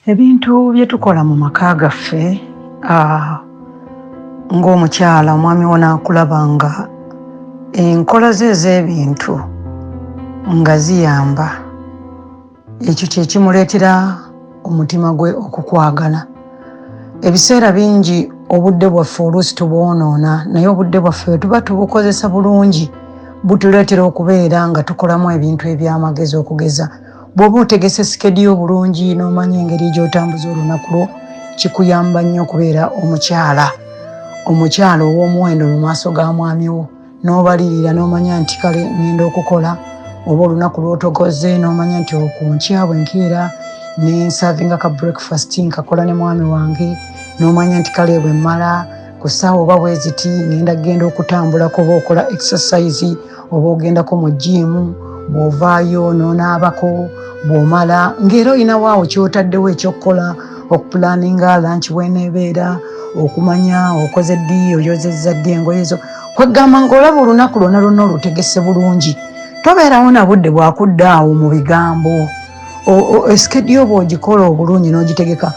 Ebintu bye tukola mu maka gaffe ng'omukyala omwami wo n'akulaba nga enkola ze ez'ebintu nga ziyamba, ekyo kye kimuleetera omutima gwe okukwagala. Ebiseera bingi obudde bwaffe oluusi tubwonoona, naye obudde bwaffe tuba tubukozesa bulungi butuleetera okubeera nga tukolamu ebintu eby'amagezi. Okugeza bw'oba otegese sikediyo bulungi n'omanya engeri gy'otambuza olunaku lwo, kikuyamba nnyo okubeera omukyala ow'omuwendo mu maaso ga mwami wo, n'obalirira n'omanya nti kale ngenda okukola. Oba olunaku lw'otogoze n'omanya nti ku nkya bwe nkeera ne nsavinga ka breakfast nkakola ne mwami wange, n'omanya nti kale bwe mmala ku ssaawa oba bwe ziti ngenda okutambulako, oba okola exercise, oba ogendako mu gym, bw'ovaayo n'onaabako, bw'omala ng'era olina waawo ky'otaddewo eky'okkola, okupulaninga lunch bw'eneebeera, okumanya okoze ddi, oyozezza ddi engoye zo, kwegamba ng'olaba olunaku lwonna lwonna olutegese bulungi. Tobeerawo na budde bwakudda awo mu bigambo. Esikediyo bw'ogikola obulungi n'ogitegeka,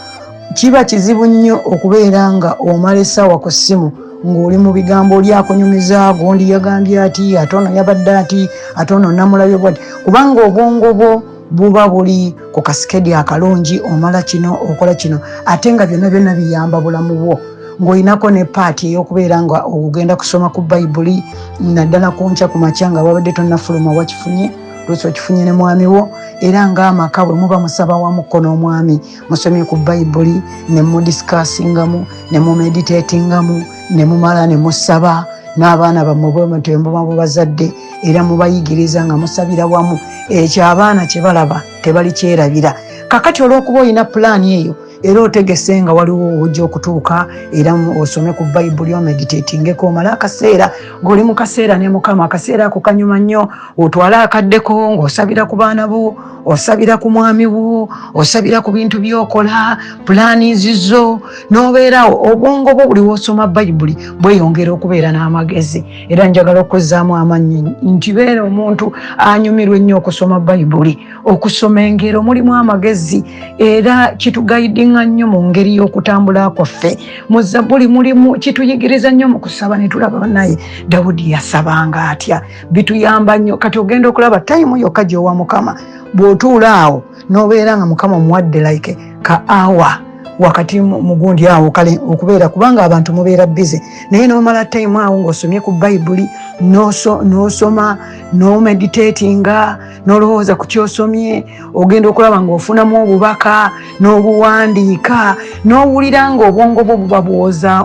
kiba kizibu nnyo okubeera nga omala essaawa ku ssimu ng'oli mu bigambo, oli akunyumiza, gundi yagambye ati, ate ono yabadde ati, ate ono namulabye bw'ati, kubanga obwongo bwo buba buli ku kasikedi akalungi, omala kino okola kino, ate nga byonna byonna biyamba bulamu bwo. Ng'olinako ne paati ey'okubeera nga ogenda kusoma ku Bayibuli, naddala ku nkya ku makya nga wabadde tonnafuluma wakifunye, lwesi okifunye ne mwami wo, era ng'amaka bwe muba musaba wamukko n'omwami, musomye ku Bayibuli, ne mudisikasingamu, ne mumeditatingamu, ne mumala ne musaba n'abaana bammwe bwe mutyo muba bazadde, era mubayigiriza nga musabira wamu. Ekyo abaana kye balaba tebali kyerabira. Kakati olw'okuba olina pulaani eyo era otegese nga waliwo ojja okutuuka era osome ku Bayibuli, omeditatingeko, omala akaseera ng'oli mu kaseera ne Mukama, akaseera ako kanyuma nnyo, otwale akaddeko ng'osabira ku baana bo, osabira ku mwami wo, osabira ku bintu by'okola, pulaani zizo, n'obeerawo obwongo bwo buli w'osoma Bayibuli bweyongera okubeera n'amagezi. Era njagala okuzzaamu amanyi nti beera omuntu anyumirwa ennyo okusoma Bayibuli, okusoma engero mulimu amagezi, era kitugayidinga nnyo mu ngeri y'okutambula kwaffe. Mu Zabbuli mulimu kituyigiriza nnyo mu kusaba, ne tulaba naye Dawudi yasabanga atya. Bituyamba nnyo. Kati ogenda okulaba tayimu yokka gy'owa Mukama, bw'otuula awo n'obeera nga Mukama omuwadde like ka awa wakati mugundi awo kale okubeera, kubanga abantu mubeera busy, naye n'omala time awo ng'osomye ku Bayibuli, n'osoma, n'omeditatinga, n'olowooza ku ky'osomye, ogenda okulaba ng'ofunamu obubaka, n'obuwandiika, n'owulira ng'obwongo bwo buba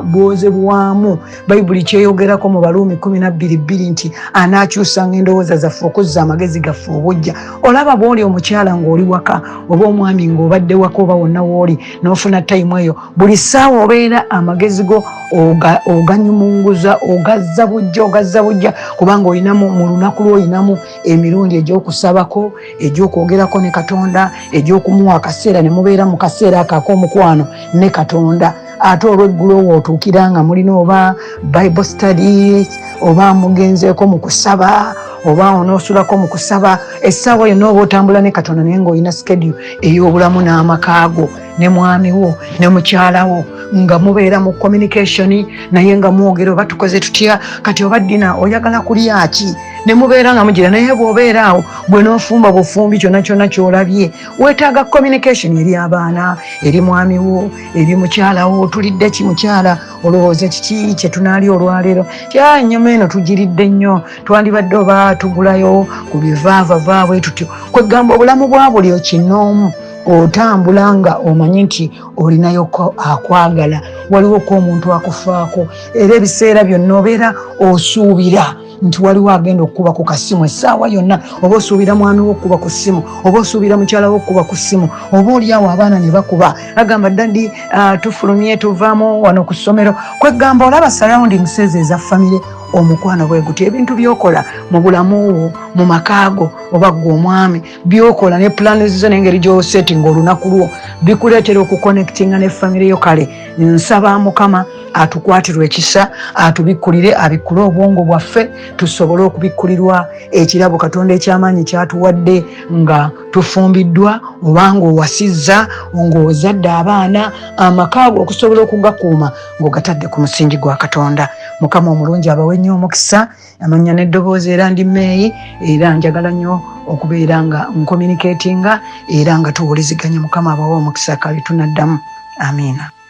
bwozebwamu. Bayibuli kyeyogerako mu Baluumi 12:2 nti anaakyusanga endowooza zaffe okuzza amagezi gaffe obujja. Olaba bw'oli omukyala ng'oli waka, oba omwami ng'obadde waka, oba wonna w'oli n'ofuna time eyo, buli ssaawa obeera amagezi go oganyumunguza, ogazza bujja, kubanga olinamu mu lunaku lwo olinamu emirundi egy'okusabako, egy'okwogerako ne Katonda, egy'okumuwa akaseera ne mubeera mu kaseera ak'omukwano ne Katonda. Ate olw'eggulo wootuukira nga mulina oba Bible studies, oba mugenzeeko mu kusaba, oba onoosulako mu kusaba, essaawa yonna oba otambula ne Katonda, naye ng'olina schedule ey'obulamu n'amaka go ne mwami wo ne mukyala wo, nga mubeera mu communication, naye nga mwogera oba tukoze tutya, kati oba ddina oyagala kulya ki, ne mubeera nga mugira. Naye bw'obeera awo, bwe n'ofumba bufumbi, kyonna ky'olabye, weetaaga communication eri abaana, eri mwami wo, eri mukyala wo. Tulidde ki mukyala? Olowooza kiki kye tunaalya olwaleero? Ennyama eno tugiridde nnyo, twandibadde oba tugulayo ku bivaavava bwe tutyo. Kwegamba obulamu bwa buli kinoomu otambula nga omanyi nti olinayo akwagala, waliwo ko omuntu akufaako, era ebiseera byonna obeera osuubira nti waliwo agenda okukuba ku kasimu essaawa yonna, oba osuubira mwami wo okukuba ku ssimu, oba osuubira mukyala wo okukuba ku ssimu, oba oli awo abaana ne bakuba, agamba dadi tufulumye tuvaamu wano ku ssomero. Kwegamba olaba surroundings ezo eza famire, omukwano bwe guti. Ebintu by'okola mu bulamu wo, mu makaago, oba gwe omwami, by'okola ne pulaani zizo n'engeri gy'osettinga olunaku lwo, bikuleetera okuconnectinga ne famire yo. Kale nsaba Mukama atukwatirwe ekisa, atubikkulire, abikkule obwongo bwaffe tusobole okubikkulirwa ekirabo Katonda eky'amaanyi kyatuwadde nga tufumbiddwa obanga owasizza ng'ozadde abaana, amaka go okusobola okugakuuma ng'ogatadde ku musingi gwa Katonda. Mukama omulungi abawe nnyo omukisa. Amannya n'eddoboozi era ndi Meeyi, era njagala nnyo okubeera nga nkomuniketinga era nga tuwuliziganya. Mukama abawe omukisa kale tunaddamu. Amiina.